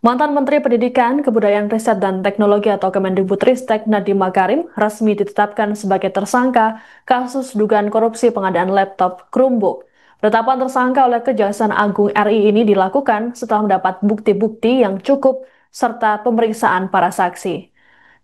Mantan Menteri Pendidikan, Kebudayaan Riset dan Teknologi atau Kemendikbudristek Nadiem Makarim resmi ditetapkan sebagai tersangka kasus dugaan korupsi pengadaan laptop Chromebook. Penetapan tersangka oleh Kejaksaan Agung RI ini dilakukan setelah mendapat bukti-bukti yang cukup serta pemeriksaan para saksi.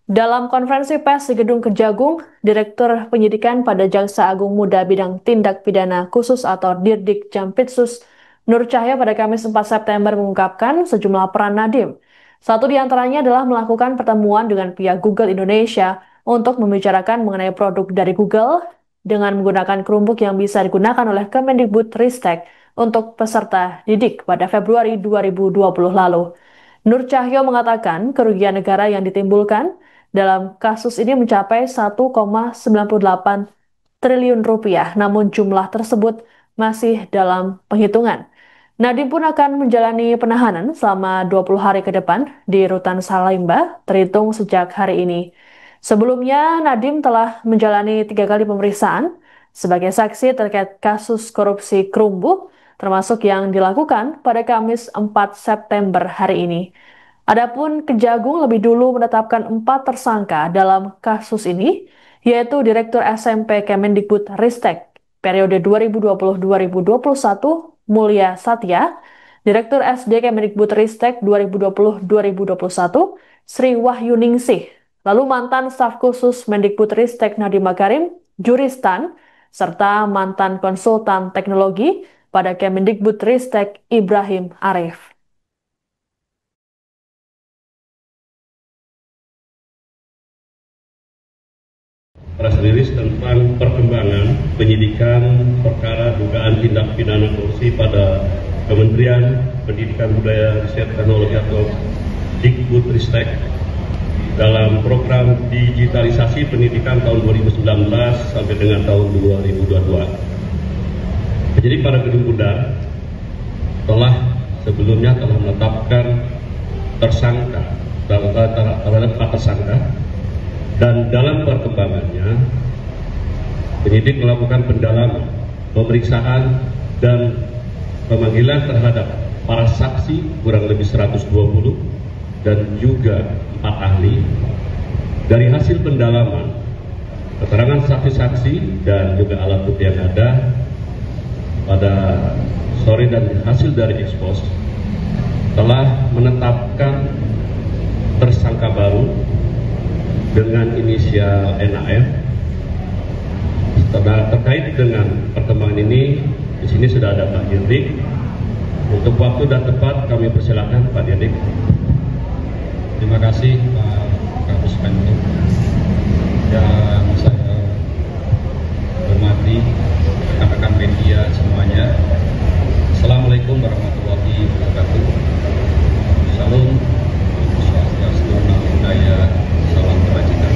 Dalam konferensi pers di Gedung Kejagung, Direktur Penyidikan pada Jaksa Agung Muda Bidang Tindak Pidana Khusus atau Dirdik Jampitsus Nur Cahya pada Kamis 4 September mengungkapkan sejumlah peran Nadiem. Satu di antaranya adalah melakukan pertemuan dengan pihak Google Indonesia untuk membicarakan mengenai produk dari Google dengan menggunakan Chromebook yang bisa digunakan oleh Kemendikbudristek untuk peserta didik pada Februari 2020 lalu. Nur Cahyo mengatakan kerugian negara yang ditimbulkan dalam kasus ini mencapai 1,98 triliun rupiah, namun jumlah tersebut masih dalam penghitungan. Nadiem pun akan menjalani penahanan selama 20 hari ke depan di Rutan Salemba, terhitung sejak hari ini. Sebelumnya, Nadiem telah menjalani 3 kali pemeriksaan sebagai saksi terkait kasus korupsi Chromebook, termasuk yang dilakukan pada Kamis 4 September hari ini. Adapun Kejagung lebih dulu menetapkan 4 tersangka dalam kasus ini, yaitu Direktur SMP Kemendikbudristek periode 2020-2021 Mulya Satya, Direktur SD Kemendikbudristek 2020-2021 Sri Wahyuningsih, lalu mantan staf khusus Mendikbudristek Nadiem Makarim, Juristan, serta mantan konsultan teknologi pada Kemendikbudristek Ibrahim Arif. Press release tentang perkembangan penyidikan perkara dugaan tindak pidana korupsi pada Kementerian Pendidikan Budaya Riset Teknologi atau Dikbudristek dalam program digitalisasi pendidikan tahun 2019 sampai dengan tahun 2022. Penyidik pada Gedung Bundar sebelumnya telah menetapkan tersangka terhadap 4 tersangka. Dan dalam perkembangannya, penyidik melakukan pendalaman, pemeriksaan, dan pemanggilan terhadap para saksi kurang lebih 120 dan juga 4 ahli. Dari hasil pendalaman, keterangan saksi-saksi dan juga alat bukti yang ada pada sore dan hasil dari ekspos telah menetapkan tersangka baru dengan inisial NAF. Terkait dengan perkembangan ini, di sini sudah ada Pak Dirdik. Untuk waktu dan tempat kami persilakan Pak Dirdik. Terima kasih Pak Kapus Penkum yang saya hormati rekan-rekan media semuanya. Assalamualaikum warahmatullahi wabarakatuh. Salam, Swastiastu, Namo Buddhaya, salam kebajikan.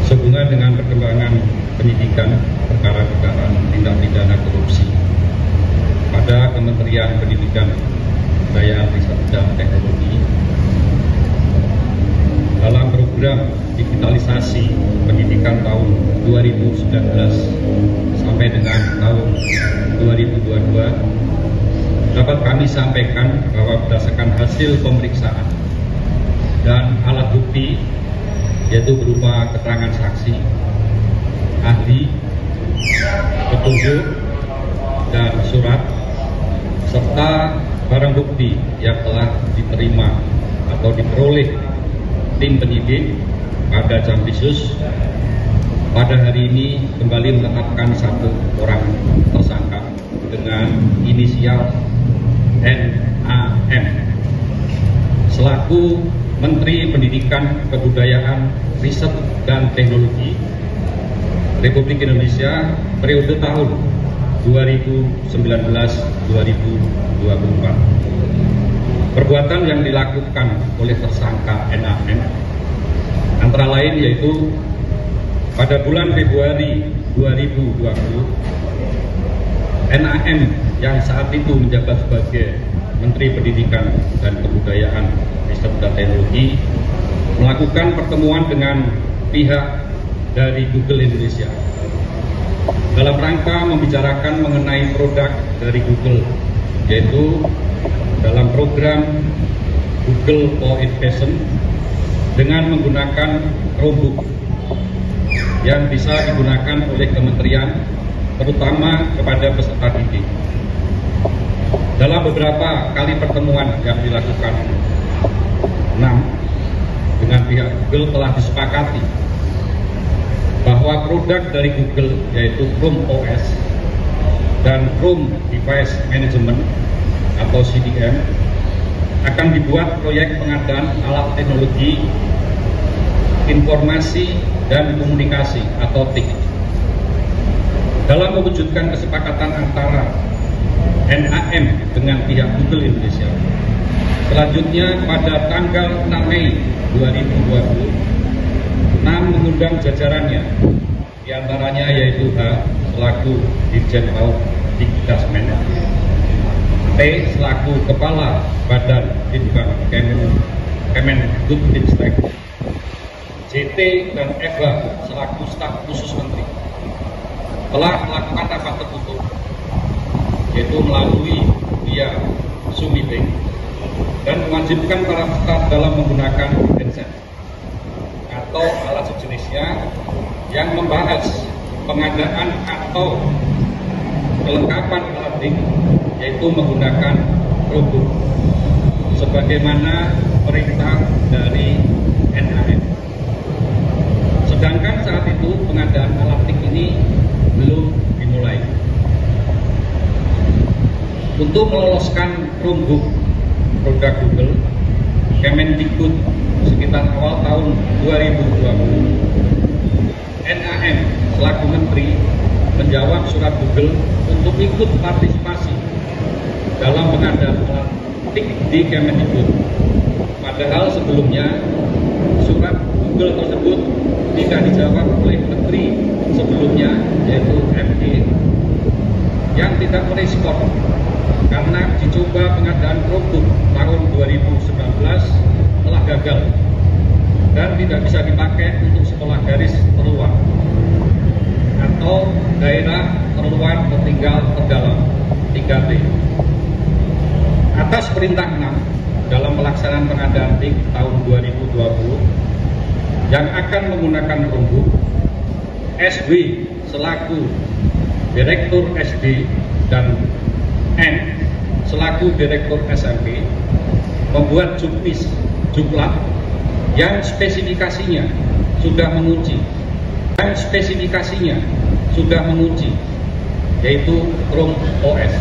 Sehubungan dengan perkembangan penyidikan perkara dugaan tindak pidana korupsi pada Kementerian Pendidikan, Kebudayaan Riset dan Teknologi dalam program digitalisasi pendidikan tahun 2019 sampai dengan tahun 2022, dapat kami sampaikan bahwa berdasarkan hasil pemeriksaan dan alat bukti, yaitu berupa keterangan saksi, ahli, petunjuk, dan surat, serta barang bukti yang telah diterima atau diperoleh tim penyidik pada Jampitsus, pada hari ini kembali menetapkan 1 orang tersangka dengan inisial NAM selaku Menteri Pendidikan, Kebudayaan, Riset dan Teknologi Republik Indonesia periode tahun 2019-2024. Perbuatan yang dilakukan oleh tersangka NAM antara lain yaitu pada bulan Februari 2020, NAM yang saat itu menjabat sebagai Menteri Pendidikan dan Kebudayaan Riset dan Teknologi melakukan pertemuan dengan pihak dari Google Indonesia dalam rangka membicarakan mengenai produk dari Google, yaitu dalam program Google for Education dengan menggunakan Chromebook yang bisa digunakan oleh kementerian, terutama kepada peserta didik. Dalam beberapa kali pertemuan yang dilakukan, 6 dengan pihak Google telah disepakati bahwa produk dari Google yaitu Chrome OS dan Chrome Device Management atau CDM akan dibuat proyek pengadaan alat teknologi informasi dan komunikasi atau TIC. Dalam mewujudkan kesepakatan antara NAM dengan pihak Google Indonesia, selanjutnya pada tanggal 6 Mei 2020, NAM mengundang jajarannya, diantaranya yaitu H selaku Dirjen PAUD Dikdasmen, T selaku Kepala Badan Litbang Kemendikbudristek, JT dan Eva selaku staf khusus menteri telah melakukan rapat tertutup, yaitu melalui via Zoom meeting, dan mewajibkan para peserta dalam menggunakan headset atau alat sejenisnya yang membahas pengadaan atau kelengkapan alat TIC, yaitu menggunakan Chromebook sebagaimana perintah dari NAM. Sedangkan saat itu pengadaan alat TIC ini belum dimulai. Untuk meloloskan Chromebook produk Google, Kemendikbud sekitar awal tahun 2020, NAM selaku menteri menjawab surat Google untuk ikut partisipasi dalam pengadaan alat TIC di Kemendikbud. Padahal sebelumnya surat Google tersebut tidak dijawab oleh menteri sebelumnya, yaitu MD, yang tidak merespon karena dicoba pengadaan Chromebook tahun 2019 telah gagal dan tidak bisa dipakai untuk sekolah garis terluar atau daerah terluar tertinggal terdalam 3T. Atas perintah 6 dalam pelaksanaan pengadaan TIC tahun 2020 yang akan menggunakan Chromebook, SW selaku Direktur SD dan N selaku Direktur SMP membuat juklat yang spesifikasinya sudah mengunci, yaitu Chrome OS.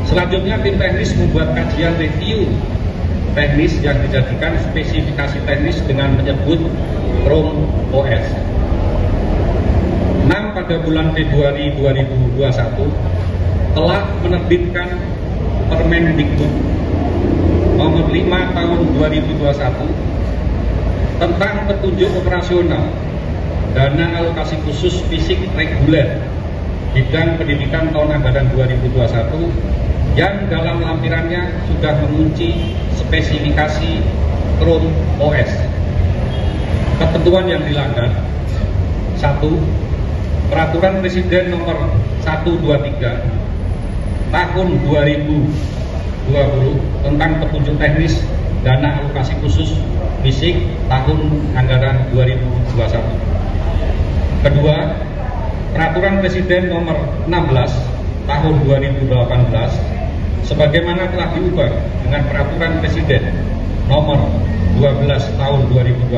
Selanjutnya tim teknis membuat kajian review teknis yang dijadikan spesifikasi teknis dengan menyebut Chrome OS. 6 pada bulan Februari 2021 telah menerbitkan Permendikbud nomor 5 tahun 2021 tentang petunjuk operasional dana alokasi khusus fisik reguler bidang pendidikan tahun anggaran 2021 yang dalam lampirannya sudah mengunci spesifikasi Chrome OS. Ketentuan yang dilanggar: 1. Peraturan Presiden nomor 123 tahun 2020 tentang petunjuk teknis dana alokasi khusus fisik tahun anggaran 2021. Kedua, Peraturan Presiden nomor 16 tahun 2018 sebagaimana telah diubah dengan Peraturan Presiden nomor 12 tahun 2021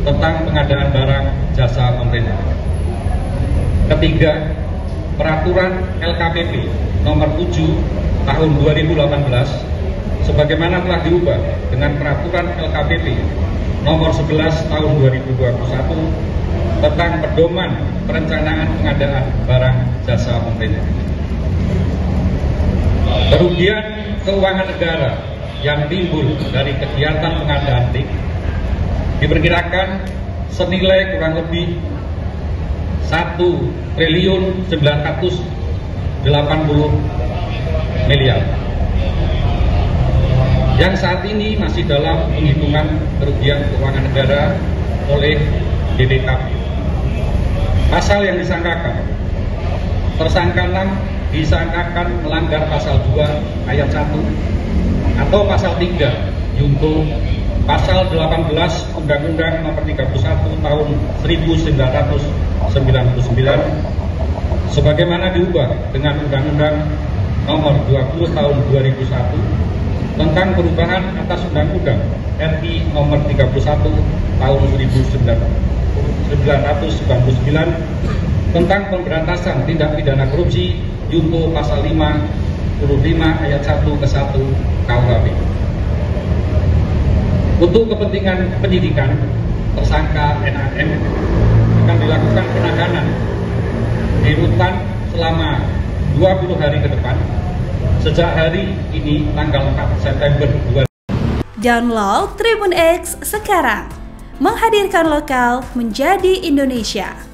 tentang pengadaan barang jasa pemerintah. Ketiga, Peraturan LKPP nomor 7 tahun 2018 sebagaimana telah diubah dengan Peraturan LKPP nomor 11 tahun 2021 tentang pedoman perencanaan pengadaan barang jasa pemerintah. Kerugian keuangan negara yang timbul dari kegiatan pengadaan TIC diperkirakan senilai kurang lebih 1.980 miliar yang saat ini masih dalam penghitungan kerugian keuangan negara oleh BPKP. Pasal yang disangkakan: tersangka 6 disangkakan melanggar pasal 2 ayat 1 atau pasal 3 junto pasal 18 Undang-Undang Nomor 31 Tahun 1999 sebagaimana diubah dengan Undang-Undang Nomor 20 Tahun 2001 tentang perubahan atas Undang-Undang RI Nomor 31 Tahun 1999 tentang pemberantasan tindak pidana korupsi junto pasal 55 ayat 1 ke 1 KUHP. Untuk kepentingan penyidikan, tersangka NAM akan dilakukan penahanan di rutan selama 20 hari ke depan sejak hari ini tanggal 4 September 2020. Download Tribun X sekarang, menghadirkan lokal menjadi Indonesia.